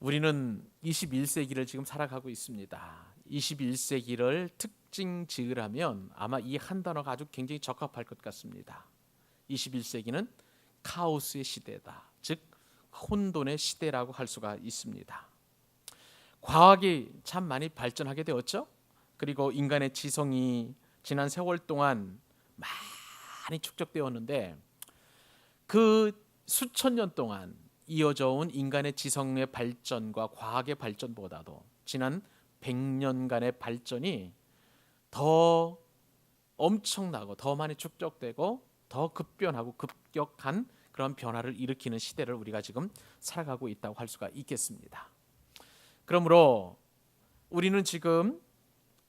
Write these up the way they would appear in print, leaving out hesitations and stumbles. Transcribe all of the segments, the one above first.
우리는 21세기를 지금 살아가고 있습니다. 21세기를 특징 지으라면 아마 이 한 단어가 아주 굉장히 적합할 것 같습니다. 21세기는 카오스의 시대다. 즉 혼돈의 시대라고 할 수가 있습니다. 과학이 참 많이 발전하게 되었죠. 그리고 인간의 지성이 지난 세월 동안 많이 축적되었는데 그 수천 년 동안 이어져 온 인간의 지성의 발전과 과학의 발전보다도 지난 100년간의 발전이 더 엄청나고 더 많이 축적되고 더 급변하고 급격한 그런 변화를 일으키는 시대를 우리가 지금 살아가고 있다고 할 수가 있겠습니다. 그러므로 우리는 지금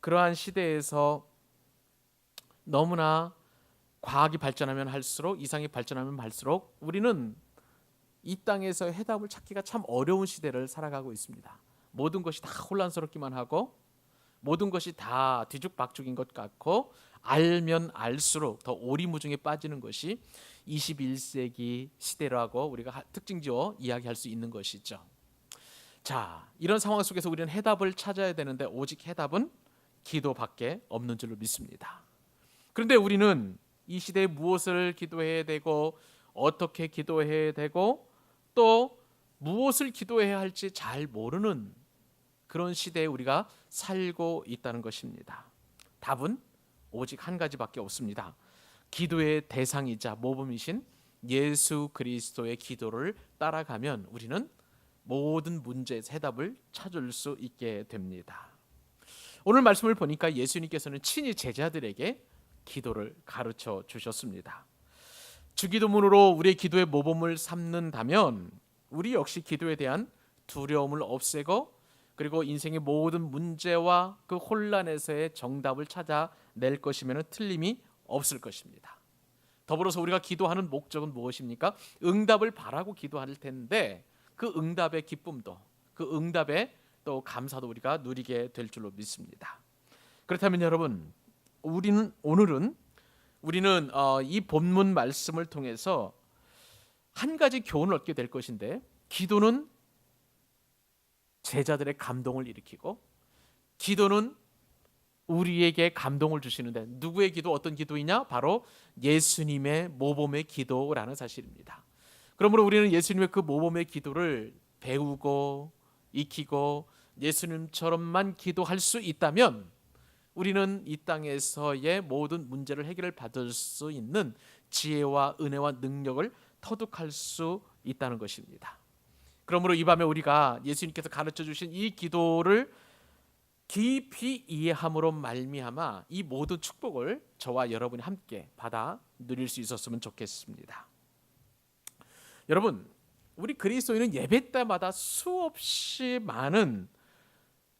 그러한 시대에서 너무나 과학이 발전하면 할수록, 이상이 발전하면 할수록 우리는 이 땅에서 해답을 찾기가 참 어려운 시대를 살아가고 있습니다. 모든 것이 다 혼란스럽기만 하고 모든 것이 다 뒤죽박죽인 것 같고 알면 알수록 더 오리무중에 빠지는 것이 21세기 시대라고 우리가 특징지어 이야기할 수 있는 것이죠. 자, 이런 상황 속에서 우리는 해답을 찾아야 되는데 오직 해답은 기도밖에 없는 줄로 믿습니다. 그런데 우리는 이 시대에 무엇을 기도해야 되고 어떻게 기도해야 되고 또 무엇을 기도해야 할지 잘 모르는 그런 시대에 우리가 살고 있다는 것입니다. 답은 오직 한 가지밖에 없습니다. 기도의 대상이자 모범이신 예수 그리스도의 기도를 따라가면 우리는 모든 문제의 해답을 찾을 수 있게 됩니다. 오늘 말씀을 보니까 예수님께서는 친히 제자들에게 기도를 가르쳐 주셨습니다. 주기도문으로 우리의 기도의 모범을 삼는다면 우리 역시 기도에 대한 두려움을 없애고 그리고 인생의 모든 문제와 그 혼란에서의 정답을 찾아낼 것이면 틀림이 없을 것입니다. 더불어서 우리가 기도하는 목적은 무엇입니까? 응답을 바라고 기도할 텐데 그 응답의 기쁨도 그 응답의 또 감사도 우리가 누리게 될 줄로 믿습니다. 그렇다면 여러분 오늘은 우리는 이 본문 말씀을 통해서 한 가지 교훈을 얻게 될 것인데 기도는 제자들의 감동을 일으키고 기도는 우리에게 감동을 주시는데 누구의 기도 어떤 기도이냐? 바로 예수님의 모범의 기도라는 사실입니다. 그러므로 우리는 예수님의 그 모범의 기도를 배우고 익히고 예수님처럼만 기도할 수 있다면 우리는 이 땅에서의 모든 문제를 해결을 받을 수 있는 지혜와 은혜와 능력을 터득할 수 있다는 것입니다. 그러므로 이 밤에 우리가 예수님께서 가르쳐 주신 이 기도를 깊이 이해함으로 말미암아 이 모든 축복을 저와 여러분이 함께 받아 누릴 수 있었으면 좋겠습니다. 여러분, 우리 그리스도인은 예배 때마다 수없이 많은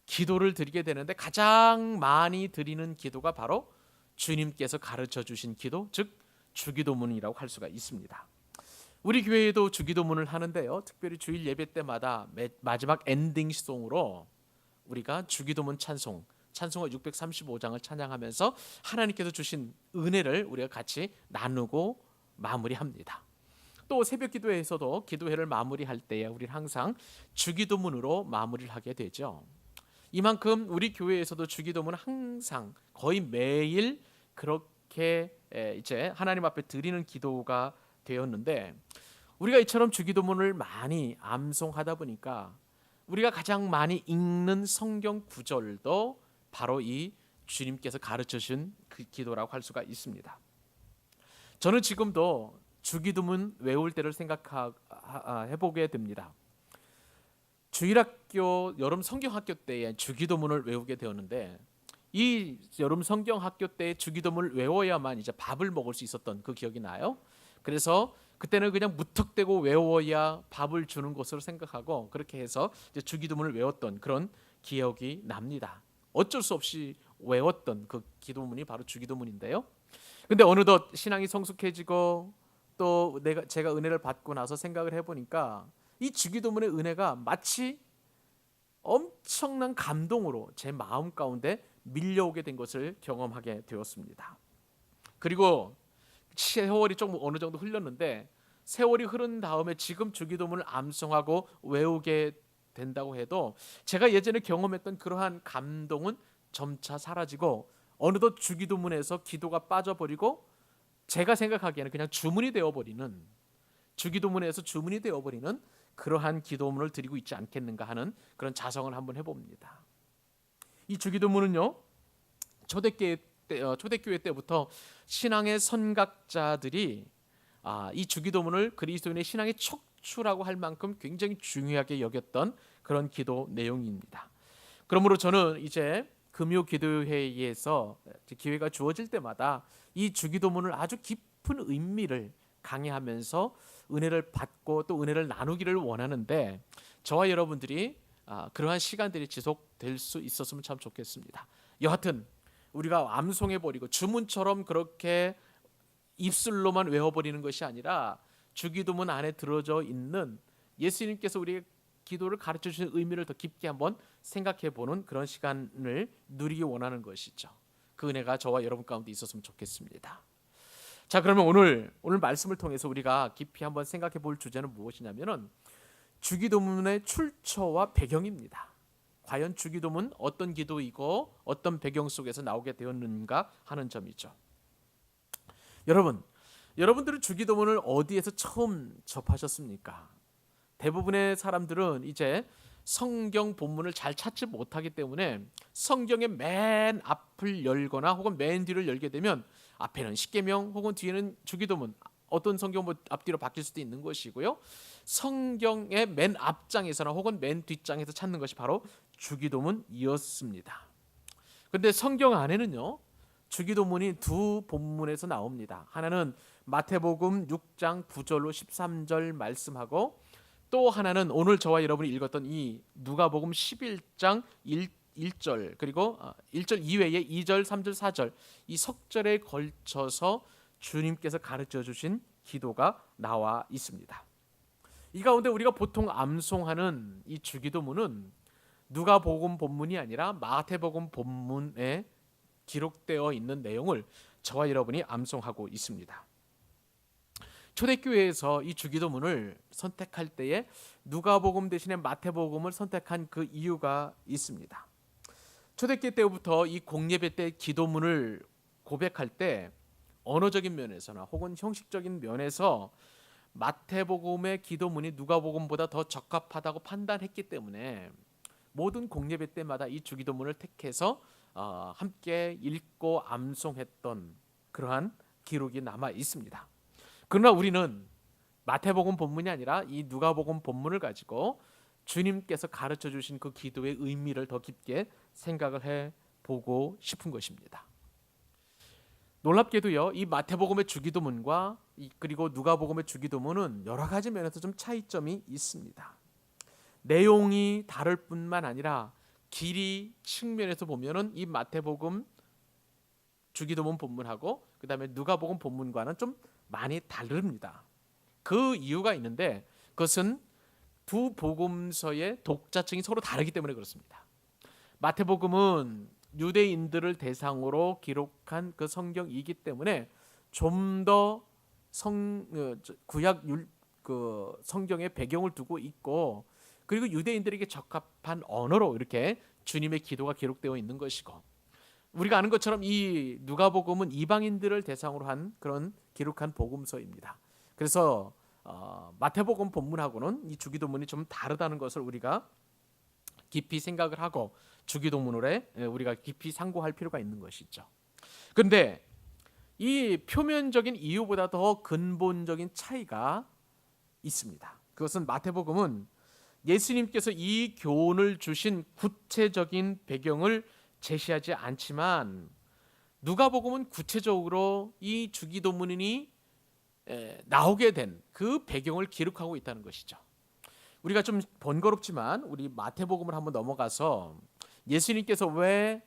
기도를 드리게 되는데 가장 많이 드리는 기도가 바로 주님께서 가르쳐 주신 기도, 즉 주기도문이라고 할 수가 있습니다. 우리 교회에도 주기도문을 하는데요. 특별히 주일 예배 때마다 마지막 엔딩송으로 우리가 주기도문 찬송어 635장을 찬양하면서 하나님께서 주신 은혜를 우리가 같이 나누고 마무리합니다. 또 새벽 기도회에서도 기도회를 마무리할 때에 우리는 항상 주기도문으로 마무리를 하게 되죠. 이만큼 우리 교회에서도 주기도문은 항상 거의 매일 그렇게 이제 하나님 앞에 드리는 기도가 되었는데 우리가 이처럼 주기도문을 많이 암송하다 보니까 우리가 가장 많이 읽는 성경 구절도 바로 이 주님께서 가르쳐 주신 그 기도라고 할 수가 있습니다. 저는 지금도 주기도문 외울 때를 생각해보게 됩니다. 주일학교 여름 성경학교 때에 주기도문을 외우게 되었는데 이 여름 성경학교 때 주기도문을 외워야만 이제 밥을 먹을 수 있었던 그 기억이 나요. 그래서 그때는 그냥 무턱대고 외워야 밥을 주는 것으로 생각하고 그렇게 해서 이제 주기도문을 외웠던 그런 기억이 납니다. 어쩔 수 없이 외웠던 그 기도문이 바로 주기도문인데요. 근데 어느덧 신앙이 성숙해지고 또 제가 은혜를 받고 나서 생각을 해보니까 이 주기도문의 은혜가 마치 엄청난 감동으로 제 마음 가운데 밀려오게 된 것을 경험하게 되었습니다. 그리고 세월이 좀 어느 정도 흘렀는데 세월이 흐른 다음에 지금 주기도문을 암송하고 외우게 된다고 해도 제가 예전에 경험했던 그러한 감동은 점차 사라지고 어느덧 주기도문에서 기도가 빠져버리고 제가 생각하기에는 그냥 주문이 되어버리는, 주기도문에서 주문이 되어버리는 그러한 기도문을 드리고 있지 않겠는가 하는 그런 자성을 한번 해봅니다. 이 주기도문은요, 초대교회 때부터 신앙의 선각자들이 이 주기도문을 그리스도인의 신앙의 척추라고 할 만큼 굉장히 중요하게 여겼던 그런 기도 내용입니다. 그러므로 저는 이제 금요 기도회에서 기회가 주어질 때마다 이 주기도문을 아주 깊은 의미를 강해하면서 은혜를 받고 또 은혜를 나누기를 원하는데, 저와 여러분들이 그러한 시간들이 지속될 수 있었으면 참 좋겠습니다. 여하튼 우리가 암송해버리고 주문처럼 그렇게 입술로만 외워버리는 것이 아니라 주기도문 안에 들어져 있는 예수님께서 우리의 기도를 가르쳐 주신 의미를 더 깊게 한번 생각해 보는 그런 시간을 누리기 원하는 것이죠. 그 은혜가 저와 여러분 가운데 있었으면 좋겠습니다. 자, 그러면 오늘 말씀을 통해서 우리가 깊이 한번 생각해 볼 주제는 무엇이냐면은 주기도문의 출처와 배경입니다. 과연 주기도문 어떤 기도이고 어떤 배경 속에서 나오게 되었는가 하는 점이죠. 여러분들은 주기도문을 어디에서 처음 접하셨습니까? 대부분의 사람들은 이제 성경 본문을 잘 찾지 못하기 때문에 성경의 맨 앞을 열거나 혹은 맨 뒤를 열게 되면 앞에는 십계명 혹은 뒤에는 주기도문, 어떤 성경 앞뒤로 바뀔 수도 있는 것이고요. 성경의 맨 앞장에서나 혹은 맨 뒷장에서 찾는 것이 바로 주기도문이었습니다. 그런데 성경 안에는요, 주기도문이 두 본문에서 나옵니다. 하나는 마태복음 6장 9절로 13절 말씀하고, 또 하나는 오늘 저와 여러분이 읽었던 이 누가복음 11장 1절 그리고 1절 이외에 2절, 3절, 4절 이 석절에 걸쳐서 주님께서 가르쳐 주신 기도가 나와 있습니다. 이 가운데 우리가 보통 암송하는 이 주기도문은 누가복음 본문이 아니라 마태복음 본문에 기록되어 있는 내용을 저와 여러분이 암송하고 있습니다. 초대교회에서 이 주기도문을 선택할 때에 누가복음 대신에 마태복음을 선택한 그 이유가 있습니다. 초대교회 때부터 이 공예배 때 기도문을 고백할 때 언어적인 면에서나 혹은 형식적인 면에서 마태복음의 기도문이 누가복음보다 더 적합하다고 판단했기 때문에 모든 공예배 때마다 이 주기도문을 택해서 함께 읽고 암송했던 그러한 기록이 남아 있습니다. 그러나 우리는 마태복음 본문이 아니라 이 누가복음 본문을 가지고 주님께서 가르쳐 주신 그 기도의 의미를 더 깊게 생각을 해보고 싶은 것입니다. 놀랍게도요, 이 마태복음의 주기도문과 그리고 누가복음의 주기도문은 여러 가지 면에서 좀 차이점이 있습니다. 내용이 다를 뿐만 아니라 길이 측면에서 보면은 이 마태복음 주기도문 본문하고 그 다음에 누가복음 본문과는 좀 많이 다릅니다. 그 이유가 있는데 그것은 두 복음서의 독자층이 서로 다르기 때문에 그렇습니다. 마태복음은 유대인들을 대상으로 기록한 그 성경이기 때문에 좀 더 구약 그 성경의 배경을 두고 있고, 그리고 유대인들에게 적합한 언어로 이렇게 주님의 기도가 기록되어 있는 것이고, 우리가 아는 것처럼 이 누가복음은 이방인들을 대상으로 한 그런 기록한 복음서입니다. 그래서 마태복음 본문하고는 이 주기도문이 좀 다르다는 것을 우리가 깊이 생각을 하고 주기도문에 우리가 깊이 상고할 필요가 있는 것이죠. 그런데 이 표면적인 이유보다 더 근본적인 차이가 있습니다. 그것은 마태복음은 예수님께서 이 교훈을 주신 구체적인 배경을 제시하지 않지만 누가복음은 구체적으로 이 주기도문이 나오게 된 그 배경을 기록하고 있다는 것이죠. 우리가 좀 번거롭지만 우리 마태복음을 한번 넘어가서 예수님께서 왜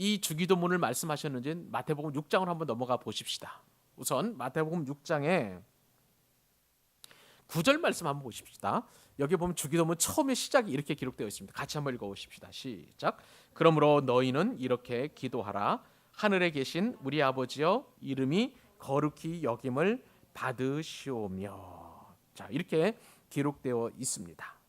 이 주기도문을 말씀하셨는지 마태복음 6장을 한번 넘어가 보십시다. 우선 마태복음 6장에 9절 말씀 한번 보십시다. 여기 보면 주기도문 처음에 시작이 이렇게 기록되어 있습니다. 같이 한번 읽어보십시다. 시작. 그러므로 너희는 이렇게 기도하라. 하늘에 계신 우리 아버지여, 이름이 거룩히 여김을 받으시오며. 자, 이렇게 기록되어 있습니다.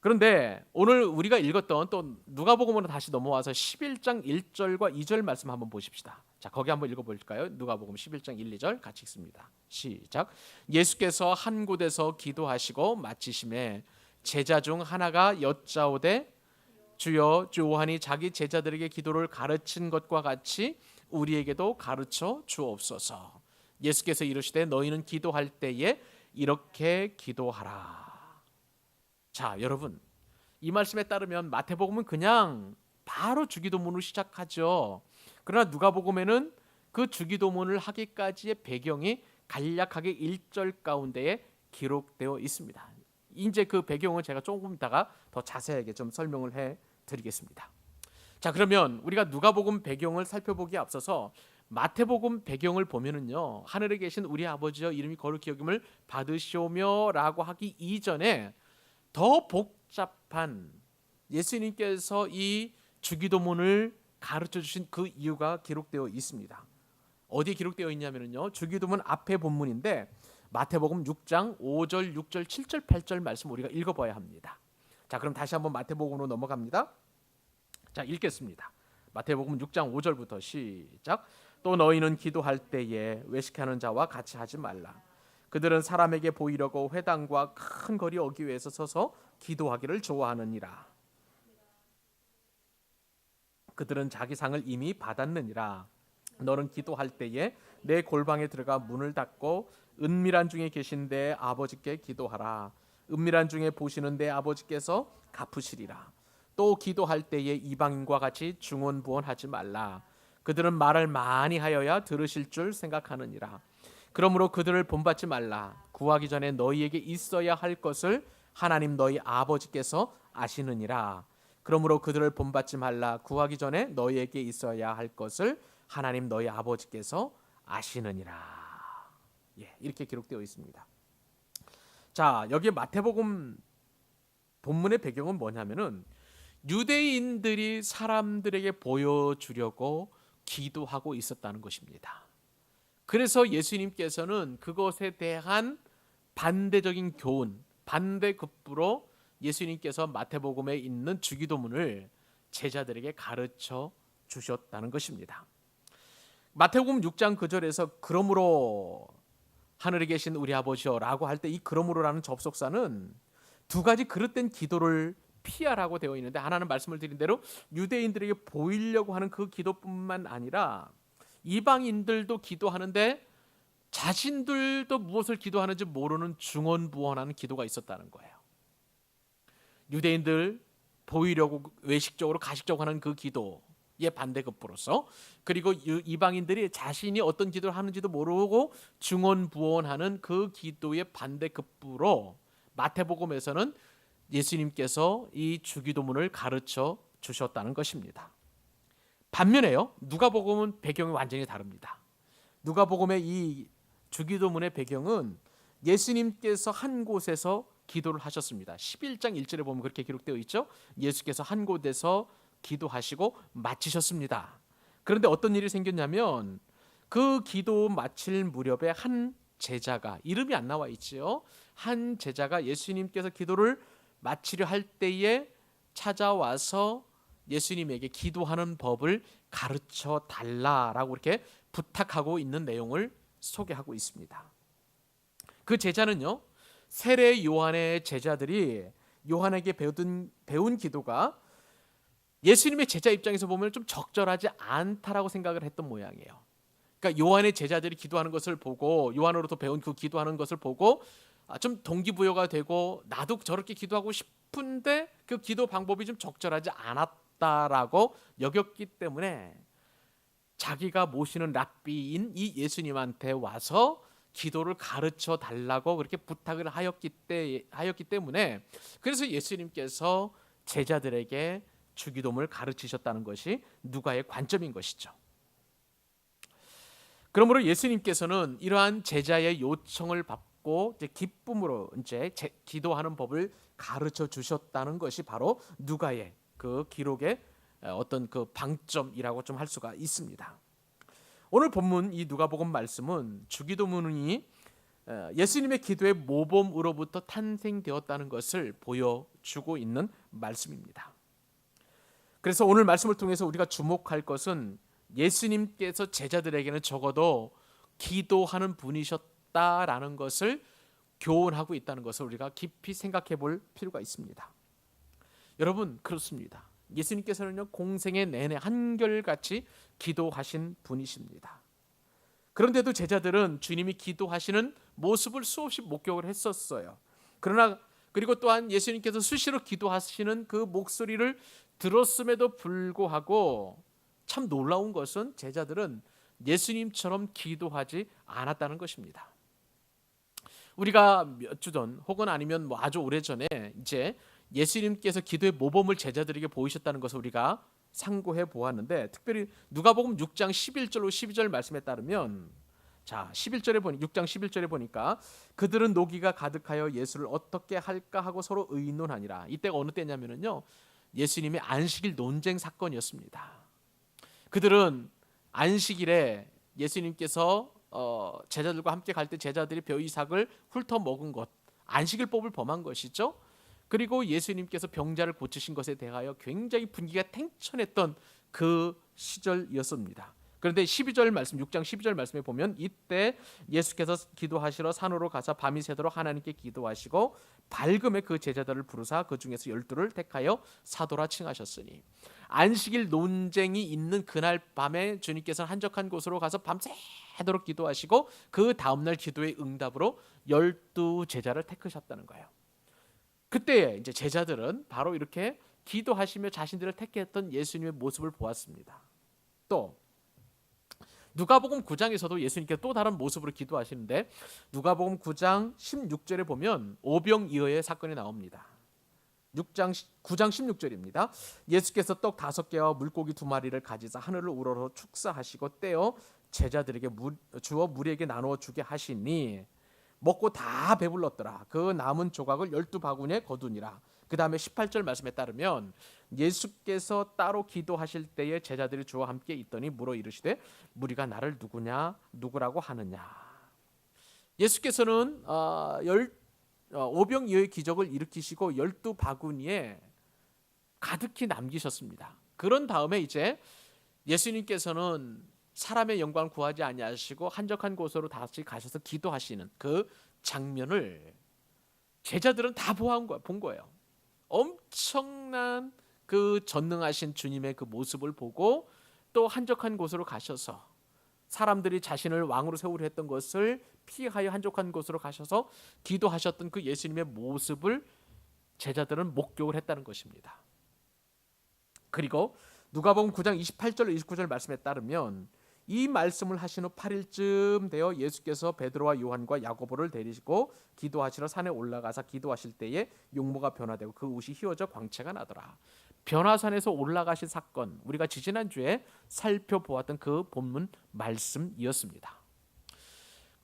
그런데 오늘 우리가 읽었던 또 누가복음으로 다시 넘어와서 11장 1절과 2절 말씀 한번 보십시다. 자, 거기 한번 읽어볼까요? 누가복음 11장 1, 2절 같이 읽습니다. 시작. 예수께서 한 곳에서 기도하시고 마치심에 제자 중 하나가 여짜오되 주여, 요한이 자기 제자들에게 기도를 가르친 것과 같이 우리에게도 가르쳐 주옵소서. 예수께서 이르시되 너희는 기도할 때에 이렇게 기도하라. 자, 여러분, 이 말씀에 따르면 마태복음은 그냥 바로 주기도문으로 시작하죠. 그러나 누가복음에는 그 주기도문을 하기까지의 배경이 간략하게 1절 가운데에 기록되어 있습니다. 이제 그 배경은 제가 조금 이따가 더 자세하게 좀 설명을 해 드리겠습니다. 자, 그러면 우리가 누가복음 배경을 살펴보기에 앞서서 마태복음 배경을 보면은요, 하늘에 계신 우리 아버지여 이름이 거룩히 여김을 받으시오며라고 하기 이전에 더 복잡한 예수님께서 이 주기도문을 가르쳐 주신 그 이유가 기록되어 있습니다. 어디에 기록되어 있냐면요, 주기도문 앞에 본문인데 마태복음 6장 5절, 6절, 7절, 8절 말씀 우리가 읽어봐야 합니다. 자, 그럼 다시 한번 마태복음으로 넘어갑니다. 자, 읽겠습니다. 마태복음 6장 5절부터 시작. 또 너희는 기도할 때에 외식하는 자와 같이 하지 말라. 그들은 사람에게 보이려고 회당과 큰 거리 어귀에서 서서 기도하기를 좋아하느니라. 그들은 자기 상을 이미 받았느니라. 너는 기도할 때에 내 골방에 들어가 문을 닫고 은밀한 중에 계신 내 아버지께 기도하라. 은밀한 중에 보시는 내 아버지께서 갚으시리라. 또 기도할 때에 이방인과 같이 중언부언하지 말라. 그들은 말을 많이 하여야 들으실 줄 생각하느니라. 그러므로 그들을 본받지 말라. 구하기 전에 너희에게 있어야 할 것을 하나님 너희 아버지께서 아시느니라. 그러므로 그들을 본받지 말라. 구하기 전에 너희에게 있어야 할 것을 하나님 너희 아버지께서 아시느니라. 예, 이렇게 기록되어 있습니다. 자, 여기 마태복음 본문의 배경은 뭐냐면은 유대인들이 사람들에게 보여주려고 기도하고 있었다는 것입니다. 그래서 예수님께서는 그것에 대한 반대적인 교훈, 반대급부로 예수님께서 마태복음에 있는 주기도문을 제자들에게 가르쳐 주셨다는 것입니다. 마태복음 6장 9절에서 그러므로 하늘에 계신 우리 아버지여라고 할 때 이 그러므로라는 접속사는 두 가지 그릇된 기도를 피하라고 되어 있는데, 하나는 말씀을 드린 대로 유대인들에게 보이려고 하는 그 기도뿐만 아니라 이방인들도 기도하는데 자신들도 무엇을 기도하는지 모르는 중언부언하는 기도가 있었다는 거예요. 유대인들 보이려고 외식적으로 가식적으로 하는 그 기도의 반대급부로서, 그리고 이방인들이 자신이 어떤 기도를 하는지도 모르고 중언부언하는 그 기도의 반대급부로 마태복음에서는 예수님께서 이 주기도문을 가르쳐 주셨다는 것입니다. 반면에요, 누가복음은 배경이 완전히 다릅니다. 누가복음의 이 주기도문의 배경은 예수님께서 한 곳에서 기도를 하셨습니다. 11장 1절에 보면 그렇게 기록되어 있죠. 예수께서 한 곳에서 기도하시고 마치셨습니다. 그런데 어떤 일이 생겼냐면 그 기도 마칠 무렵에 한 제자가, 이름이 안 나와 있지요, 한 제자가 예수님께서 기도를 마치려 할 때에 찾아와서 예수님에게 기도하는 법을 가르쳐 달라라고 이렇게 부탁하고 있는 내용을 소개하고 있습니다. 그 제자는요, 세례 요한의 제자들이 요한에게 배운 기도가 예수님의 제자 입장에서 보면 좀 적절하지 않다라고 생각을 했던 모양이에요. 그러니까 요한의 제자들이 기도하는 것을 보고, 요한으로부터 배운 그 기도하는 것을 보고 좀 동기부여가 되고 나도 저렇게 기도하고 싶은데 그 기도 방법이 좀 적절하지 않았다라고 여겼기 때문에 자기가 모시는 랍비인 이 예수님한테 와서 기도를 가르쳐 달라고 그렇게 부탁을 하였기 때문에, 그래서 예수님께서 제자들에게 주기도문을 가르치셨다는 것이 누가의 관점인 것이죠. 그러므로 예수님께서는 이러한 제자의 요청을 받고 이제 기쁨으로 이제 기도하는 법을 가르쳐 주셨다는 것이 바로 누가의 그 기록의 어떤 그 방점이라고 좀 할 수가 있습니다. 오늘 본문 이 누가복음 말씀은 주기도문이 예수님의 기도의 모범으로부터 탄생되었다는 것을 보여주고 있는 말씀입니다. 그래서 오늘 말씀을 통해서 우리가 주목할 것은 예수님께서 제자들에게는 적어도 기도하는 분이셨다라는 것을 교훈하고 있다는 것을 우리가 깊이 생각해 볼 필요가 있습니다. 여러분, 그렇습니다. 예수님께서는요, 공생의 내내 한결같이 기도하신 분이십니다. 그런데도 제자들은 주님이 기도하시는 모습을 수없이 목격을 했었어요. 그리고 또한 예수님께서 수시로 기도하시는 그 목소리를 들었음에도 불구하고 참 놀라운 것은 제자들은 예수님처럼 기도하지 않았다는 것입니다. 우리가 몇 주 전 혹은 아니면 아주 오래전에 이제 예수님께서 기도의 모범을 제자들에게 보이셨다는 것을 우리가 상고해 보았는데, 특별히 누가복음 6장 11절로 12절 말씀에 따르면, 자 6장 11절에 보니까 그들은 노기가 가득하여 예수를 어떻게 할까 하고 서로 의논하니라. 이때가 어느 때냐면요, 예수님의 안식일 논쟁 사건이었습니다. 그들은 안식일에 예수님께서 제자들과 함께 갈 때 제자들이 벼이삭을 훑어 먹은 것, 안식일법을 범한 것이죠. 그리고 예수님께서 병자를 고치신 것에 대하여 굉장히 분위기가 탱천했던 그 시절이었습니다. 그런데 12절 말씀, 6장 12절 말씀에 보면 이때 예수께서 기도하시러 산으로 가서 밤이 새도록 하나님께 기도하시고 밝음에 그 제자들을 부르사 그 중에서 12를 택하여 사도라 칭하셨으니, 안식일 논쟁이 있는 그날 밤에 주님께서는 한적한 곳으로 가서 밤새도록 기도하시고 그 다음날 기도의 응답으로 12 제자를 택하셨다는 거예요. 그때 이제 제자들은 바로 이렇게 기도하시며 자신들을 택했던 예수님의 모습을 보았습니다. 또 누가복음 9장에서도 예수님께서 또 다른 모습으로 기도하시는데, 누가복음 9장 16절에 보면 오병이어의 사건이 나옵니다. 9장 16절입니다. 예수께서 떡 5개와 물고기 2마리를 가지사 하늘을 우러러 축사하시고 떼어 제자들에게 주어 무리에게 나누어 주게 하시니 먹고 다 배불렀더라. 그 남은 조각을 12바구니에 거두니라. 그 다음에 18절 말씀에 따르면 예수께서 따로 기도하실 때에 제자들이 주와 함께 있더니 물어 이르시되 무리가 나를 누구라고 하느냐. 예수께서는 오병이어의 기적을 일으키시고 12바구니에 가득히 남기셨습니다. 그런 다음에 이제 예수님께서는 사람의 영광을 구하지 아니하시고 한적한 곳으로 다시 가셔서 기도하시는 그 장면을 제자들은 다 본 거예요. 엄청난 그 전능하신 주님의 그 모습을 보고 또 한적한 곳으로 가셔서 사람들이 자신을 왕으로 세우려 했던 것을 피하여 한적한 곳으로 가셔서 기도하셨던 그 예수님의 모습을 제자들은 목격을 했다는 것입니다. 그리고 누가복음 9장 28절 29절 말씀에 따르면 이 말씀을 하신 후 8일쯤 되어 예수께서 베드로와 요한과 야고보를 데리시고 기도하시러 산에 올라가서 기도하실 때에 용모가 변화되고 그 옷이 휘어져 광채가 나더라. 변화산에서 올라가신 사건, 우리가 지지난주에 살펴보았던 그 본문 말씀이었습니다.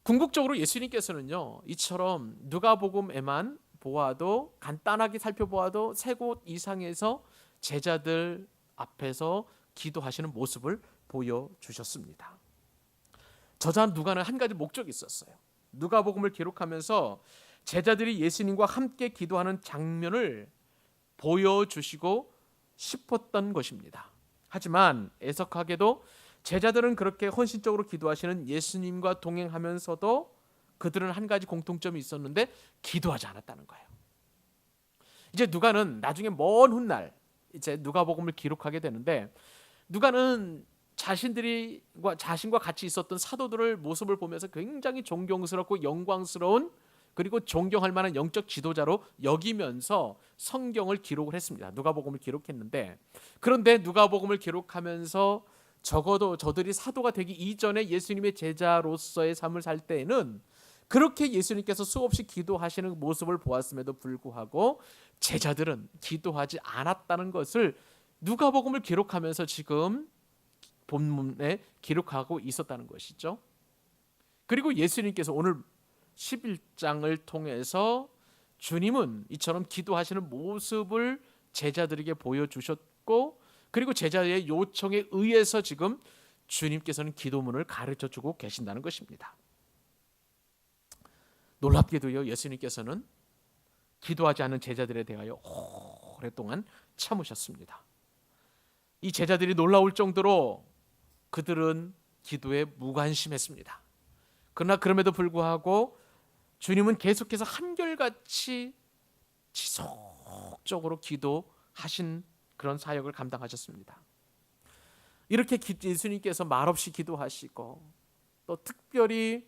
궁극적으로 예수님께서는요, 이처럼 누가복음에만 보아도 간단하게 살펴보아도 3곳 이상에서 제자들 앞에서 기도하시는 모습을 보여주셨습니다. 저자 누가는 한 가지 목적이 있었어요. 누가복음을 기록하면서 제자들이 예수님과 함께 기도하는 장면을 보여주시고 싶었던 것입니다. 하지만 애석하게도 제자들은 그렇게 헌신적으로 기도하시는 예수님과 동행하면서도 그들은 한 가지 공통점이 있었는데 기도하지 않았다는 거예요. 이제 누가는 나중에 먼 훗날 이제 누가복음을 기록하게 되는데, 누가는 자신과 같이 있었던 사도들의 모습을 보면서 굉장히 존경스럽고 영광스러운, 그리고 존경할 만한 영적 지도자로 여기면서 성경을 기록을 했습니다. 누가복음을 기록했는데, 그런데 누가복음을 기록하면서 적어도 저들이 사도가 되기 이전에 예수님의 제자로서의 삶을 살 때에는 그렇게 예수님께서 수없이 기도하시는 모습을 보았음에도 불구하고 제자들은 기도하지 않았다는 것을 누가복음을 기록하면서 지금 본문에 기록하고 있었다는 것이죠. 그리고 예수님께서 오늘 11장을 통해서 주님은 이처럼 기도하시는 모습을 제자들에게 보여주셨고, 그리고 제자의 요청에 의해서 지금 주님께서는 기도문을 가르쳐주고 계신다는 것입니다. 놀랍게도요, 예수님께서는 기도하지 않는 제자들에 대하여 오랫동안 참으셨습니다. 이 제자들이 놀라울 정도로 그들은 기도에 무관심했습니다. 그러나 그럼에도 불구하고 주님은 계속해서 한결같이 지속적으로 기도하신 그런 사역을 감당하셨습니다. 이렇게 예수님께서 말없이 기도하시고 또 특별히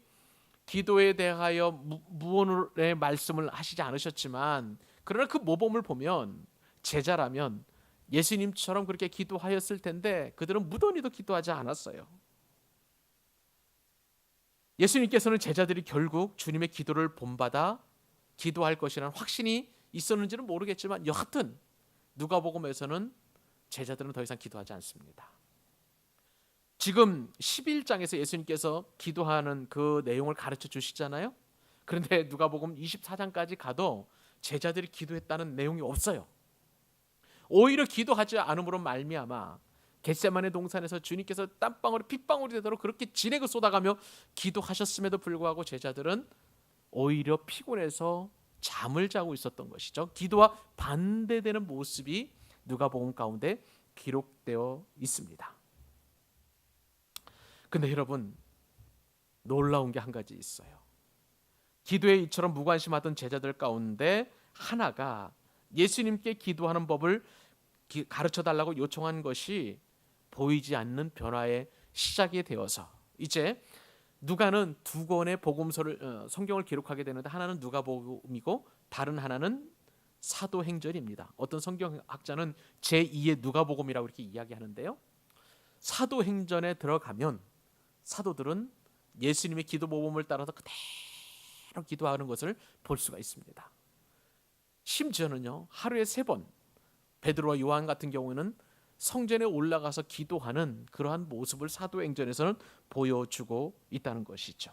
기도에 대하여 무언의 말씀을 하시지 않으셨지만, 그러나 그 모범을 보면 제자라면 예수님처럼 그렇게 기도하였을 텐데 그들은 무던히도 기도하지 않았어요. 예수님께서는 제자들이 결국 주님의 기도를 본받아 기도할 것이라는 확신이 있었는지는 모르겠지만 여하튼 누가복음에서는 제자들은 더 이상 기도하지 않습니다. 지금 11장에서 예수님께서 기도하는 그 내용을 가르쳐 주시잖아요. 그런데 누가복음 24장까지 가도 제자들이 기도했다는 내용이 없어요. 오히려 기도하지 않음으로 말미암아 겟세마네 동산에서 주님께서 땀방울이 핏방울이 되도록 그렇게 진액을 쏟아가며 기도하셨음에도 불구하고 제자들은 오히려 피곤해서 잠을 자고 있었던 것이죠. 기도와 반대되는 모습이 누가복음 가운데 기록되어 있습니다. 근데 여러분, 놀라운 게 한 가지 있어요. 기도에 이처럼 무관심하던 제자들 가운데 하나가 예수님께 기도하는 법을 가르쳐 달라고 요청한 것이 보이지 않는 변화의 시작이 되어서 이제 누가는 두 권의 복음서를 성경을 기록하게 되는데 하나는 누가복음이고 다른 하나는 사도행전입니다. 어떤 성경학자는 제2의 누가복음이라고 이렇게 이야기하는데요. 사도행전에 들어가면 사도들은 예수님의 기도 모범을 따라서 그대로 기도하는 것을 볼 수가 있습니다. 심지어는요, 하루에 3번 베드로와 요한 같은 경우는 성전에 올라가서 기도하는 그러한 모습을 사도행전에서는 보여주고 있다는 것이죠.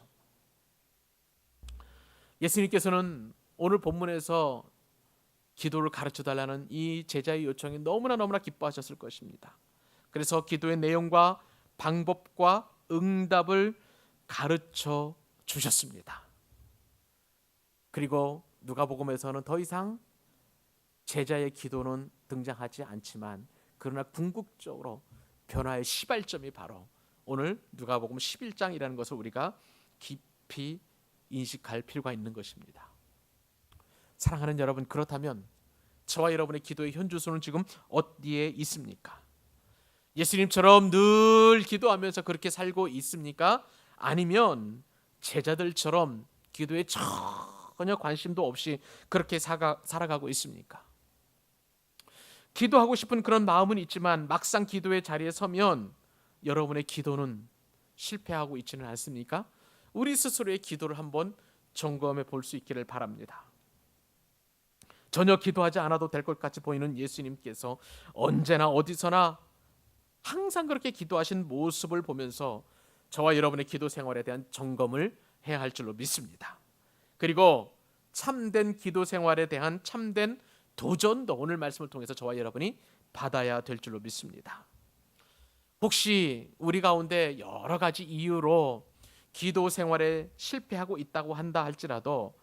예수님께서는 오늘 본문에서 기도를 가르쳐달라는 이 제자의 요청에 너무나 기뻐하셨을 것입니다. 그래서 기도의 내용과 방법과 응답을 가르쳐 주셨습니다. 그리고 누가복음에서는 더 이상 제자의 기도는 등장하지 않지만 그러나 궁극적으로 변화의 시발점이 바로 오늘 누가복음 11장이라는 것을 우리가 깊이 인식할 필요가 있는 것입니다. 사랑하는 여러분, 그렇다면 저와 여러분의 기도의 현주소는 지금 어디에 있습니까? 예수님처럼 늘 기도하면서 그렇게 살고 있습니까? 아니면 제자들처럼 기도에 전혀 관심도 없이 그렇게 살아가고 있습니까? 기도하고 싶은 그런 마음은 있지만 막상 기도의 자리에 서면 여러분의 기도는 실패하고 있지는 않습니까? 우리 스스로의 기도를 한번 점검해 볼 수 있기를 바랍니다. 전혀 기도하지 않아도 될 것 같이 보이는 예수님께서 언제나 어디서나 항상 그렇게 기도하신 모습을 보면서 저와 여러분의 기도 생활에 대한 점검을 해야 할 줄로 믿습니다. 그리고 참된 기도 생활에 대한 참된 도전도 오늘 말씀을 통해서 저와 여러분이 받아야 될 줄로 믿습니다. 혹시 우리 가운데 여러 가지 이유로 기도 생활에 실패하고 있다고 한다 할지라도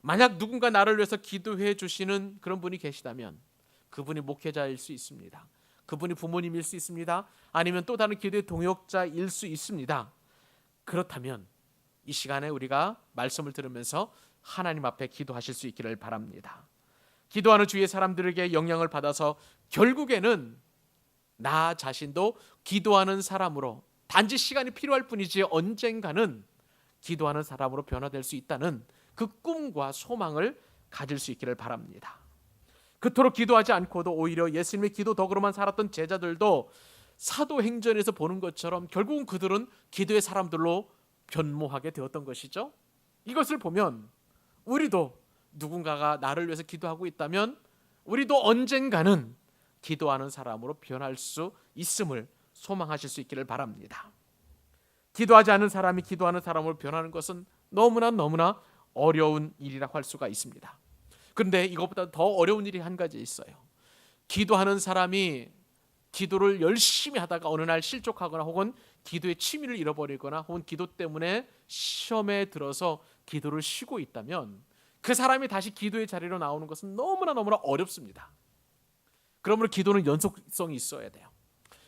만약 누군가 나를 위해서 기도해 주시는 그런 분이 계시다면 그분이 목회자일 수 있습니다. 그분이 부모님일 수 있습니다. 아니면 또 다른 기도의 동역자일 수 있습니다. 그렇다면 이 시간에 우리가 말씀을 들으면서 하나님 앞에 기도하실 수 있기를 바랍니다. 기도하는 주위의 사람들에게 영향을 받아서 결국에는 나 자신도 기도하는 사람으로 단지 시간이 필요할 뿐이지 언젠가는 기도하는 사람으로 변화될 수 있다는 그 꿈과 소망을 가질 수 있기를 바랍니다. 그토록 기도하지 않고도 오히려 예수님의 기도 덕으로만 살았던 제자들도 사도행전에서 보는 것처럼 결국은 그들은 기도의 사람들로 변모하게 되었던 것이죠. 이것을 보면 우리도 누군가가 나를 위해서 기도하고 있다면 우리도 언젠가는 기도하는 사람으로 변할 수 있음을 소망하실 수 있기를 바랍니다. 기도하지 않은 사람이 기도하는 사람으로 변하는 것은 너무나 어려운 일이라고 할 수가 있습니다. 그런데 이것보다 더 어려운 일이 한 가지 있어요. 기도하는 사람이 기도를 열심히 하다가 어느 날 실족하거나 혹은 기도의 취미를 잃어버리거나 혹은 기도 때문에 시험에 들어서 기도를 쉬고 있다면 그 사람이 다시 기도의 자리로 나오는 것은 너무나 어렵습니다. 그러므로 기도는 연속성이 있어야 돼요.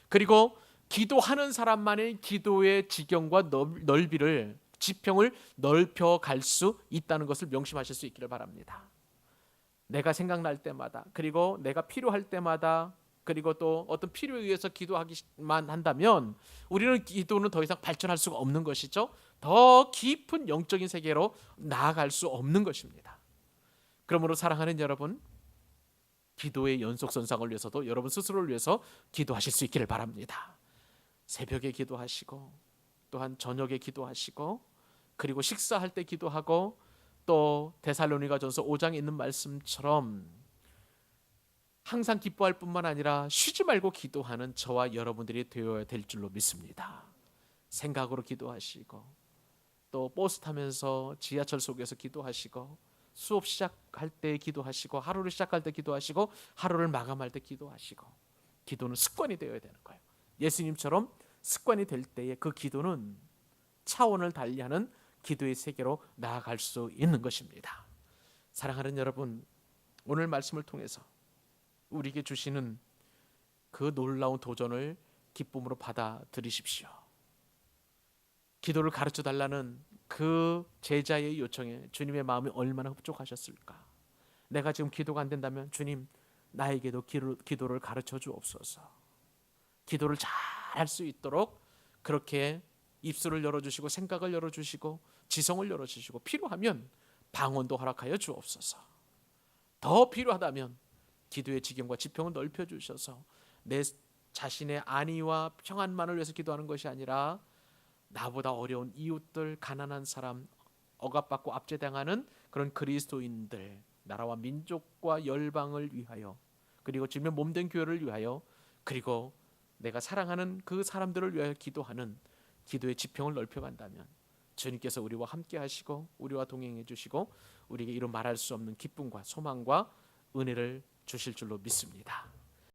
그리고 기도하는 사람만의 기도의 지경과 넓이를 지평을 넓혀 갈 수 있다는 것을 명심하실 수 있기를 바랍니다. 내가 생각날 때마다, 그리고 내가 필요할 때마다, 그리고 또 어떤 필요에 의해서 기도하기만 한다면 우리는 기도는 더 이상 발전할 수가 없는 것이죠. 더 깊은 영적인 세계로 나아갈 수 없는 것입니다. 그러므로 사랑하는 여러분, 기도의 연속선상을 위해서도 여러분 스스로를 위해서 기도하실 수 있기를 바랍니다. 새벽에 기도하시고, 또한 저녁에 기도하시고, 그리고 식사할 때 기도하고, 또 데살로니가전서 5장에 있는 말씀처럼 항상 기뻐할 뿐만 아니라 쉬지 말고 기도하는 저와 여러분들이 되어야 될 줄로 믿습니다. 생각으로 기도하시고, 또 버스 타면서 지하철 속에서 기도하시고, 수업 시작할 때 기도하시고, 하루를 시작할 때 기도하시고, 하루를 마감할 때 기도하시고. 기도는 습관이 되어야 되는 거예요. 예수님처럼 습관이 될 때에 그 기도는 차원을 달리하는 기도의 세계로 나아갈 수 있는 것입니다. 사랑하는 여러분, 오늘 말씀을 통해서 우리에게 주시는 그 놀라운 도전을 기쁨으로 받아들이십시오. 기도를 가르쳐 달라는 그 제자의 요청에 주님의 마음이 얼마나 흡족하셨을까. 내가 지금 기도가 안 된다면 주님, 나에게도 기도를 가르쳐 주옵소서. 기도를 잘 할 수 있도록 그렇게 입술을 열어주시고 생각을 열어주시고 지성을 열어주시고 필요하면 방언도 허락하여 주옵소서. 더 필요하다면 기도의 지경과 지평을 넓혀주셔서 내 자신의 안위와 평안만을 위해서 기도하는 것이 아니라 나보다 어려운 이웃들, 가난한 사람, 억압받고 압제당하는 그런 그리스도인들, 나라와 민족과 열방을 위하여, 그리고 주님의 몸된 교회를 위하여, 그리고 내가 사랑하는 그 사람들을 위하여 기도하는 기도의 지평을 넓혀간다면 주님께서 우리와 함께 하시고 우리와 동행해 주시고 우리에게 이루 말할 수 없는 기쁨과 소망과 은혜를 주실 줄로 믿습니다.